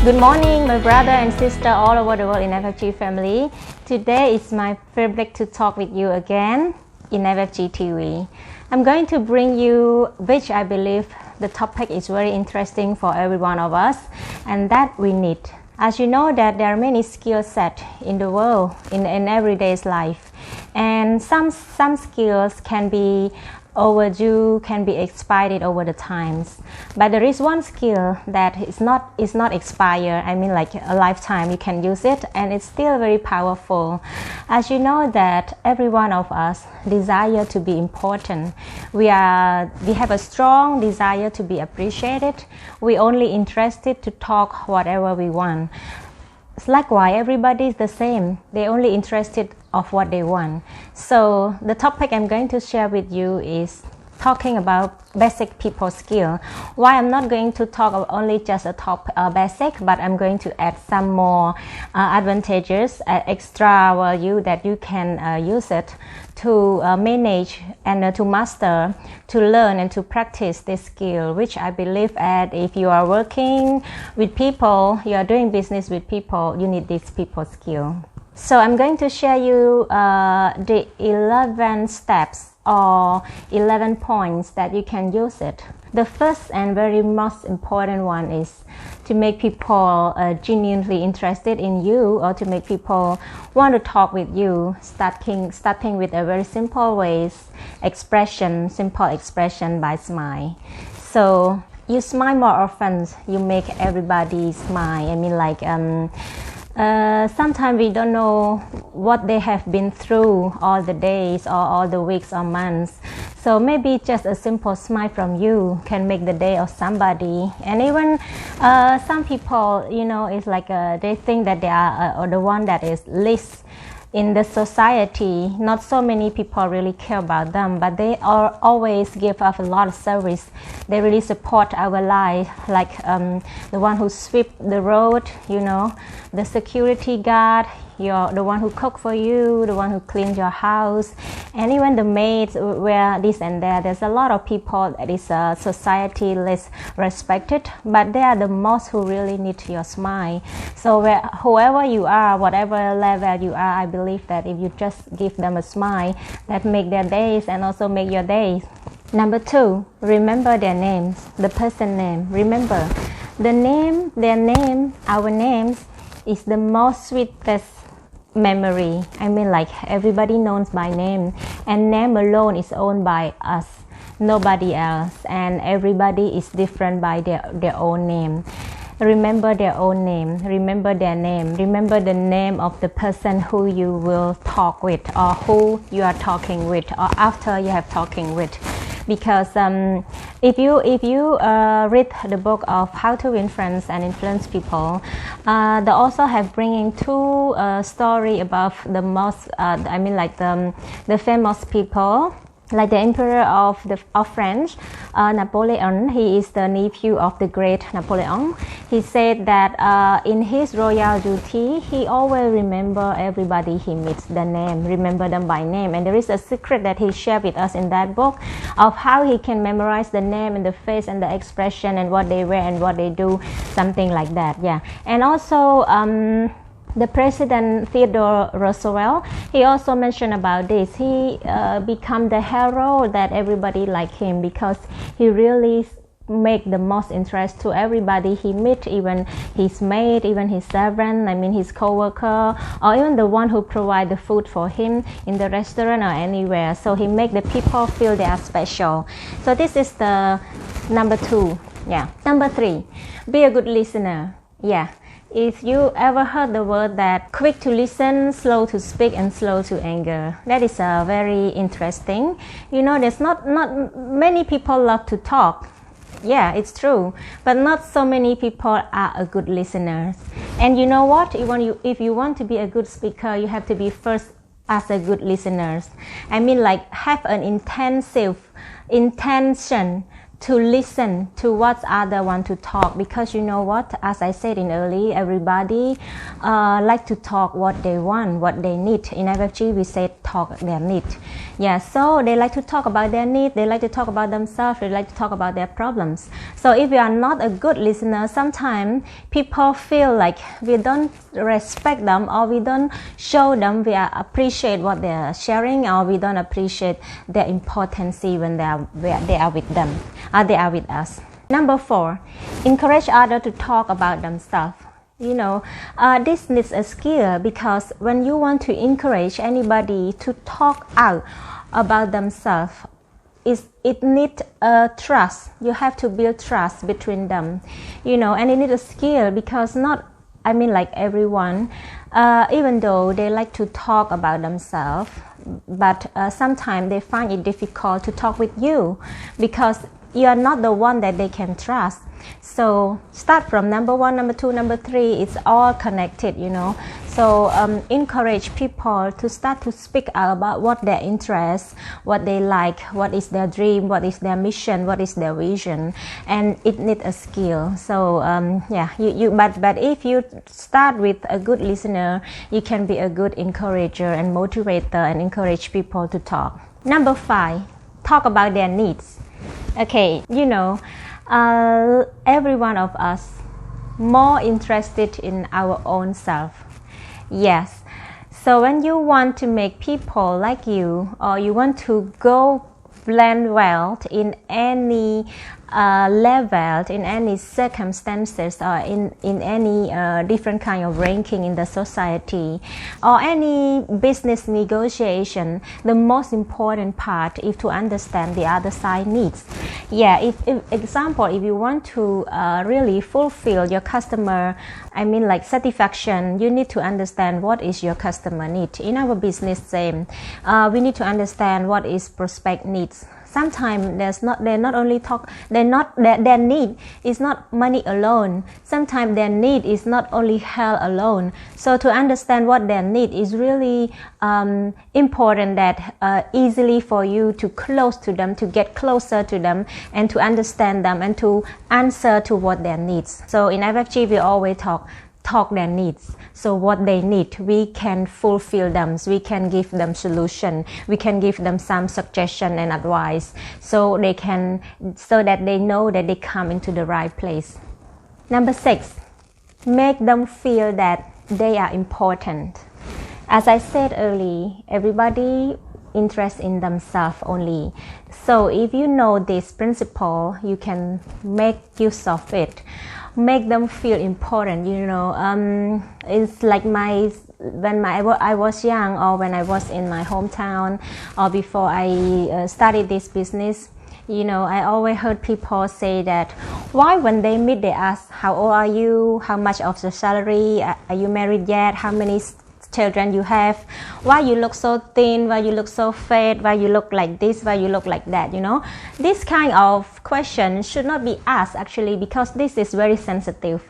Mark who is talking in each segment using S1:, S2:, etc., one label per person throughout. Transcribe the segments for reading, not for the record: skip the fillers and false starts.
S1: Good morning, my brother and sister all over the world in FFG family. Today is my privilege to talk with you again in FFG Theary. I'm going to bring you, which I believe the topic is very interesting for every one of us, and that we need. As you know that there are many skill sets in the world, in everyday's life, and some skills can be overdue, can be expired over the times, but there is one skill that is not expired. I mean, like a lifetime you can use it, and it's still very powerful. As you know that every one of us desire to be important. We have a strong desire to be appreciated. We only interested to talk whatever we want. Likewise, everybody is the same. They only interested of what they want. So the topic I'm going to share with you is talking about basic people skill. Why I'm not going to talk of only just a basic, but I'm going to add some more advantages, extra value that you can use it to manage and to master, to learn and to practice this skill, which I believe that if you are working with people, you are doing business with people, you need this people skill. So I'm going to share you the 11 steps or 11 points that you can use it. The first and very most important one is to make people genuinely interested in you, or to make people want to talk with you, starting with a very simple simple expression by smile. So you smile more often, you make everybody smile. I mean, like sometimes we don't know what they have been through all the days or all the weeks or months. So maybe just a simple smile from you can make the day of somebody. And even some people, you know, it's like they think that they are the one that is least in the society. Not so many people really care about them, but they always give us a lot of service. They really support our life, like the one who sweep the road, you know, the security guard, the one who cook for you, the one who cleans your house, and even the maids wear this and that. There's a lot of people that is society less respected, but they are the most who really need your smile. So whoever you are, whatever level you are, I believe that if you just give them a smile, that make their days and also make your days. Number 2, remember their names, the person name. Remember the name, their name, our names is the most sweetest memory. I mean, like everybody knows by name, and name alone is owned by us, nobody else, and everybody is different by their own name. Remember their own name, remember their name, remember the name of the person who you will talk with, or who you are talking with, or after you have talking with. Because if you read the book of How to Win Friends and Influence People, they also have bringing 2 story about the most the famous people, like the emperor of France, Napoleon. He is the nephew of the great Napoleon. He said that in his royal duty, he always remember everybody he meets, the name, remember them by name. And there is a secret that he shared with us in that book of how he can memorize the name and the face and the expression and what they wear and what they do, something like that. Yeah. And also the President Theodore Roosevelt, he also mentioned about this. He become the hero that everybody like him, because he really make the most interest to everybody he meet, even his maid, even his servant, I mean his co-worker, or even the one who provide the food for him in the restaurant or anywhere. So he make the people feel they are special. So this is the number 2. Yeah. Number 3, be a good listener. Yeah. If you ever heard the word that quick to listen, slow to speak, and slow to anger, that is very interesting. You know, there's not many people love to talk. Yeah, it's true, but not so many people are a good listeners. And you know what? If you want to be a good speaker, you have to be first as a good listeners. I mean, like have an intention to listen to what other want to talk, because you know what, as I said in early, everybody like to talk what they want, what they need. In FFG we say talk their need. Yeah, so they like to talk about their need, they like to talk about themselves, they like to talk about their problems. So if we are not a good listener, sometimes people feel like we don't respect them, or we don't show them we appreciate what they are sharing, or we don't appreciate their importance when they are with them, or they are with us. Number 4, encourage others to talk about themselves. You know, this needs a skill, because when you want to encourage anybody to talk out about themselves, it needs trust. You have to build trust between them, you know, and it needs a skill, because like everyone, even though they like to talk about themselves, but sometimes they find it difficult to talk with you, because you are not the one that they can trust. So start from number 1, number 2, number 3. It's all connected, you know. So encourage people to start to speak out about what their interests, what they like, what is their dream, what is their mission, what is their vision, and it needs a skill. So but if you start with a good listener, you can be a good encourager and motivator and encourage people to talk. Number 5, talk about their needs. Okay, you know, every one of us more interested in our own self. Yes, so when you want to make people like you, or you want to go blend well in any level, in any circumstances, or in any different kind of ranking in the society, or any business negotiation, the most important part is to understand the other side needs. Yeah, if you want to really fulfill your customer, satisfaction, you need to understand what is your customer need. In our business, same, we need to understand what is prospect needs. Sometimes their need is not money alone. Sometimes their need is not only health alone. So to understand what their need is really important, that easily for you to close to them, to get closer to them, and to understand them, and to answer to what their needs. So in FFG we always talk their needs. So what they need, we can fulfill them, we can give them solution, we can give them some suggestion and advice, so that they know that they come into the right place. Number 6, make them feel that they are important. As I said earlier, everybody interested in themselves only. So if you know this principle, you can make use of it. Make them feel important, you know. It's like when I was young, or when I was in my hometown, or before I started this business, you know, I always heard people say that why when they meet they ask, how old are you, how much of the salary, are you married yet, how many children you have, why you look so thin, why you look so fat, why you look like this, why you look like that, you know. This kind of question should not be asked, actually, because this is very sensitive.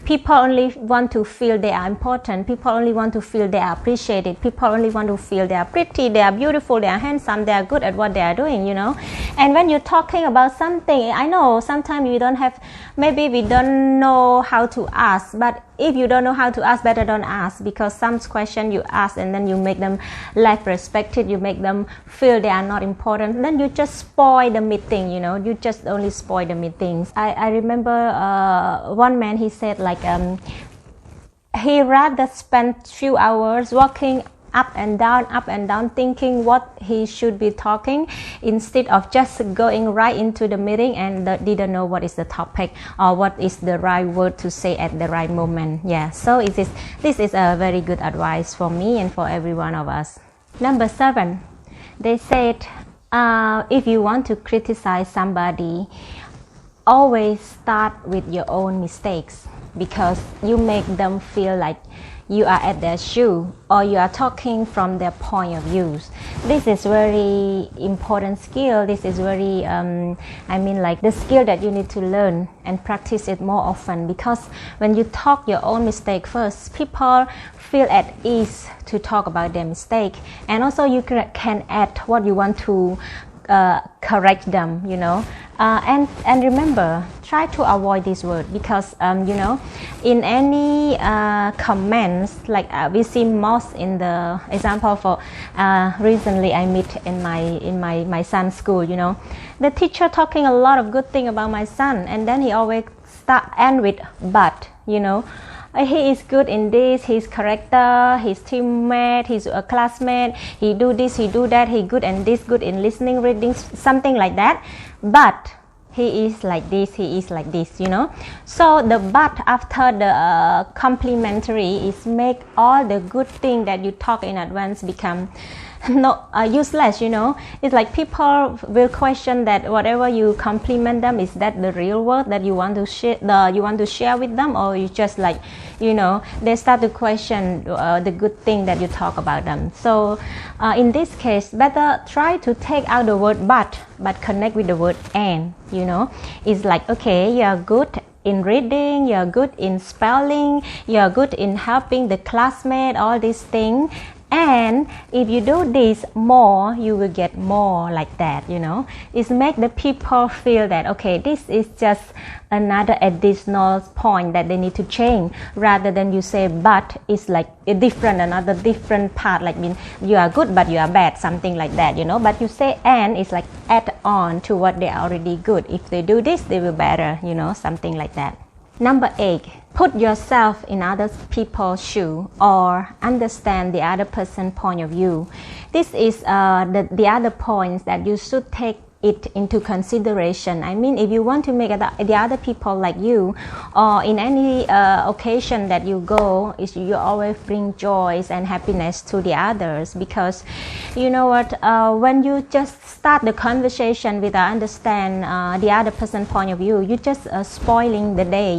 S1: People only want to feel they are important. People only want to feel they are appreciated. People only want to feel they are pretty, they are beautiful, they are handsome, they are good at what they are doing, you know. And when you're talking about something, I know sometimes we don't know how to ask, but if you don't know how to ask, better don't ask, because some question you ask and then you make them lack respected, you make them feel they are not important, then you just spoil the meeting, you know. You just only spoil the meetings. I remember one man, he said he rather spend few hours walking up and down thinking what he should be talking, instead of just going right into the meeting and didn't know what is the topic or what is the right word to say at the right moment. Yeah, so this is a very good advice for me and for every one of us. Number 7, they said if you want to criticize somebody, always start with your own mistakes, because you make them feel like you are at their shoe, or you are talking from their point of view. This is very important skill. This is very the skill that you need to learn and practice it more often, because when you talk your own mistake first, people feel at ease to talk about their mistake, and also you can add what you want to correct them, and remember, try to avoid this word because in any comments, like we see most in the example for recently I meet in my son's school, the teacher talking a lot of good thing about my son, and then he always end with but, he is good in this, his character, his teammate, his classmate, he do this, he do that, he good in this, good in listening, reading, something like that, but he is like this, he is like this, So the but after the complimentary is make all the good thing that you talk in advance become useless, It's like people will question that whatever you compliment them, is that the real word that you want to share with them, or you just like, they start to question the good thing that you talk about them. So in this case, better try to take out the word but connect with the word and, It's like, okay, you are good in reading, you're good in spelling, you're good in helping the classmate, all these things. And if you do this more, you will get more like that, It's make the people feel that, okay, this is just another additional point that they need to change, rather than you say but it's like another different part, like you are good but you are bad, something like that, But you say and, it's like add on to what they are already good. If they do this, they will better, something like that. Number 8, put yourself in other people's shoe or understand the other person's point of view. This is the other points that you should take it into consideration. I mean, if you want to make the other people like you, or in any occasion that you go, you always bring joy and happiness to the others, because you know what, when you just start the conversation without understand the other person's point of view, you just spoiling the day,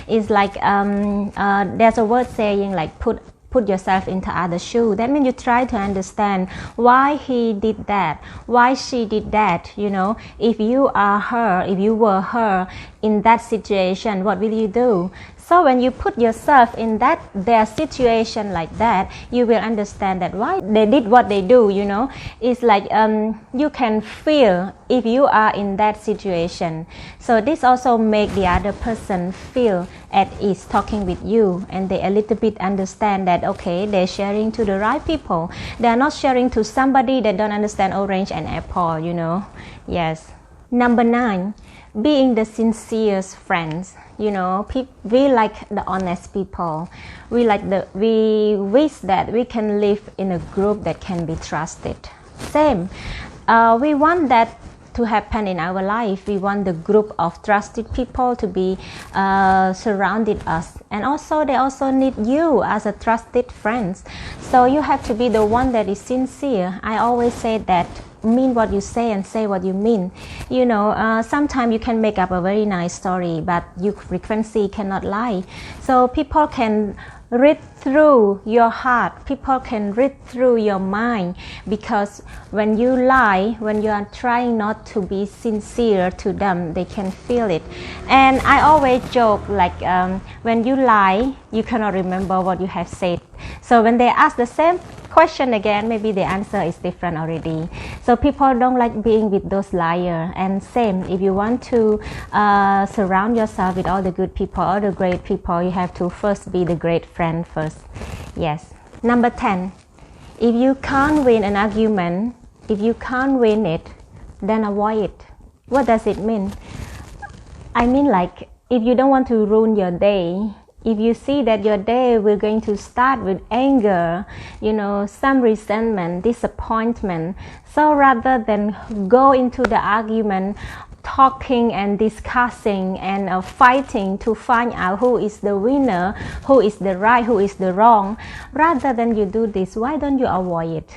S1: It's like there's a word saying like put yourself into other shoes. That means you try to understand why he did that, why she did that, If you are her, if you were her in that situation, what will you do? So when you put yourself in their situation like that, you will understand that why they did what they do, It's like you can feel if you are in that situation. So this also make the other person feel at ease talking with you, and they a little bit understand that, okay, they're sharing to the right people. They're not sharing to somebody that don't understand orange and apple, Yes. Number 9, being the sincerest friends. We like the honest people. We wish that we can live in a group that can be trusted. Same. We want that to happen in our life. We want the group of trusted people to be surrounded us, and also they also need you as a trusted friends. So you have to be the one that is sincere. I always say that mean what you say and say what you mean. Sometimes you can make up a very nice story, but your frequency cannot lie. So people can read through your heart, people can read through your mind, because when you lie, when you are trying not to be sincere to them, they can feel it. And I always joke like when you lie, you cannot remember what you have said. So when they ask the same question again, maybe the answer is different already. So people don't like being with those liars. And same, if you want to surround yourself with all the good people, all the great people, you have to first be the great friend first. Yes. Number 10, if you can't win an argument, if you can't win it, then avoid it. What does it mean? I mean, like, if you don't want to ruin your day, if you see that your day will going to start with anger, some resentment, disappointment, so rather than go into the argument, talking and discussing and fighting to find out who is the winner, who is the right, who is the wrong, rather than you do this, why don't you avoid it?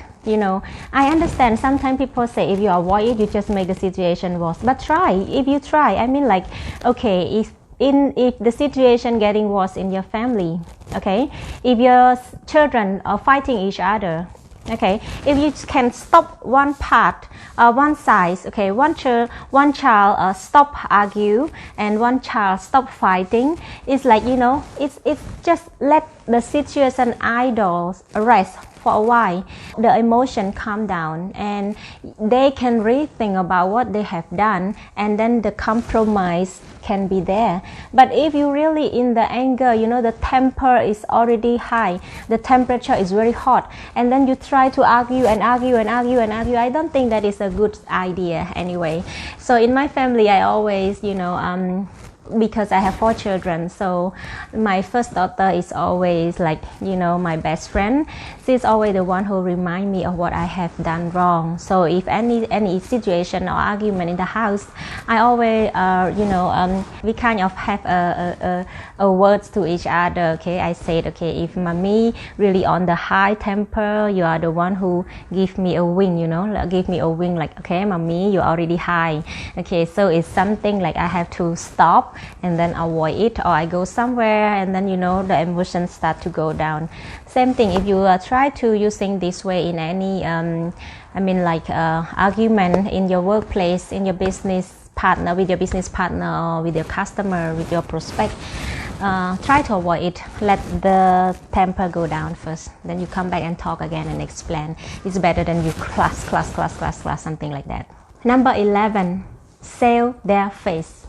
S1: I understand sometimes people say if you avoid it, you just make the situation worse. But try. If you try, I mean, like, okay, if the situation getting worse in your family, okay, if your children are fighting each other, okay, if you can stop one part, one side, okay, one child stop argue and one child stop fighting, it's like, it's just let the situation idle rest for a while, the emotion calm down and they can rethink about what they have done, and then the compromise can be there. But if you really in the anger, the temper is already high, the temperature is very hot, and then you try to argue and argue and argue and argue, I don't think that is a good idea anyway. So in my family, I always, because I have 4 children, so my first daughter is always like, my best friend. She's always the one who reminds me of what I have done wrong. So if any situation or argument in the house, I always, we kind of have a words to each other. Okay, I said, okay, if mommy really on the high temper, you are the one who give me a wing, give me a wing, like, okay, mommy, you're already high. Okay, so it's something like I have to stop and then avoid it, or I go somewhere and then the emotions start to go down. Same thing if you try to using this way in any argument in your workplace, in your business partner, with your business partner, or with your customer, with your prospect. Try to avoid it. Let the temper go down first, then you come back and talk again and explain. It's better than you class, something like that. Number 11, save their face.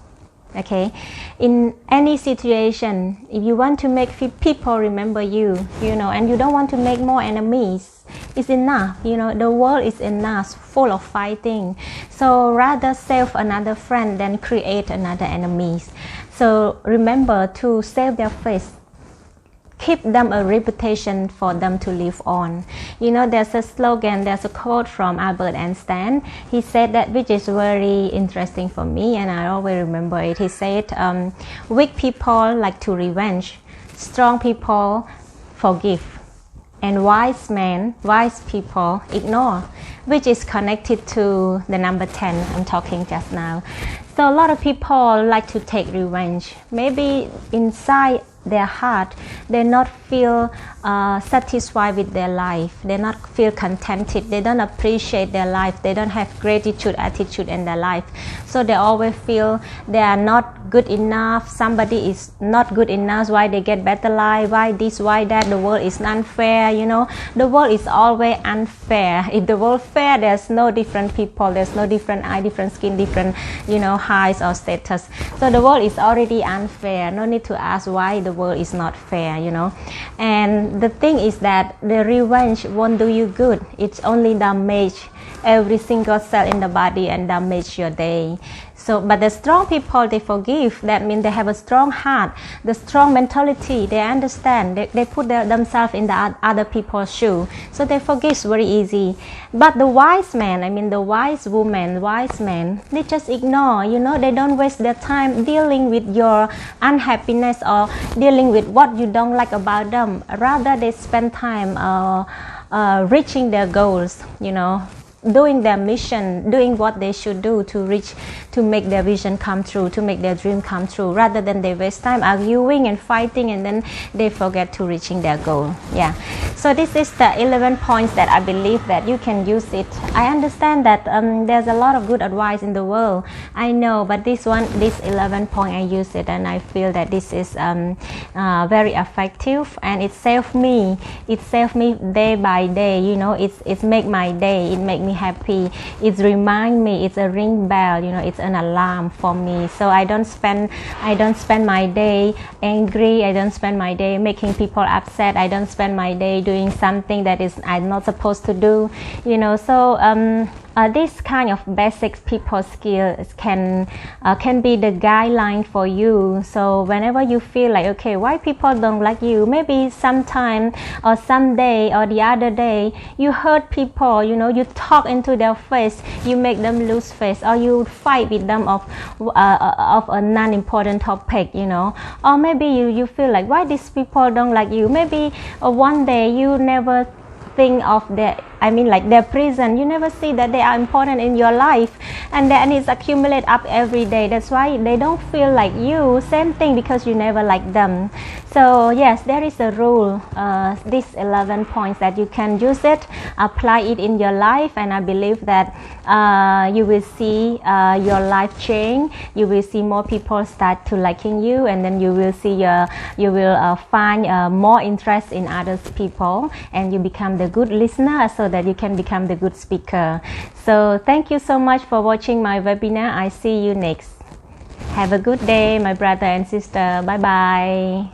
S1: Okay, in any situation, if you want to make people remember you, and you don't want to make more enemies, it's enough. The world is enough full of fighting. So rather save another friend than create another enemies. So remember to save their face. Keep them a reputation for them to live on. There's a slogan, there's a quote from Albert Einstein. He said that, which is very interesting for me, and I always remember it. He said, weak people like to revenge, strong people forgive, and wise people ignore, which is connected to the number 10 I'm talking just now. So a lot of people like to take revenge. Maybe inside their heart, they not feel satisfied with their life. They not feel contented. They don't appreciate their life. They don't have gratitude attitude in their life. So they always feel they are not good enough. Somebody is not good enough. Why they get better life? Why this? Why that? The world is unfair. The world is always unfair. If the world fair, there's no different people. There's no different eye, different skin, different height or status. So the world is already unfair. No need to ask why the world is not fair. And the thing is that the revenge won't do you good. It's only damage every single cell in the body and damage your day. So, but the strong people, they forgive. That means they have a strong heart, the strong mentality. They understand. They put themselves in the other people's shoe. So they forgive very easy. But the wise man, the wise woman, wise man, they just ignore. They don't waste their time dealing with your unhappiness or dealing with what you don't like about them. Rather, they spend time reaching their goals. Doing their mission, doing what they should do to make their vision come true, to make their dream come true, rather than they waste time arguing and fighting and then they forget to reaching their goal. Yeah. So this is the 11 points that I believe that you can use it. I understand that there's a lot of good advice in the world. I know, but this 11 point, I use it and I feel that this is very effective, and it saved me. It saved me day by day. It's make my day. It make me happy. It remind me. It's a ring bell. It's an alarm for me. So I don't spend my day angry. I don't spend my day making people upset. I don't spend my day doing something that is I'm not supposed to do. So this kind of basic people skills can be the guideline for you. So whenever you feel like, okay, why people don't like you, maybe sometime or someday or the other day you hurt people, you talk into their face, you make them lose face, or you fight with them of a non-important topic, or maybe you feel like, why these people don't like you. Maybe one day you never think of I mean like they're present, you never see that they are important in your life, and then it's accumulate up every day. That's why they don't feel like you. Same thing, because you never like them. So yes, there is a rule, these 11 points, that you can use it, apply it in your life, and I believe that you will see your life change. You will see more people start to liking you, and then you will see you will find more interest in others people, and you become the good listener so that you can become the good speaker. So thank you so much for watching my webinar. I see you next. Have a good day, my brother and sister. Bye bye.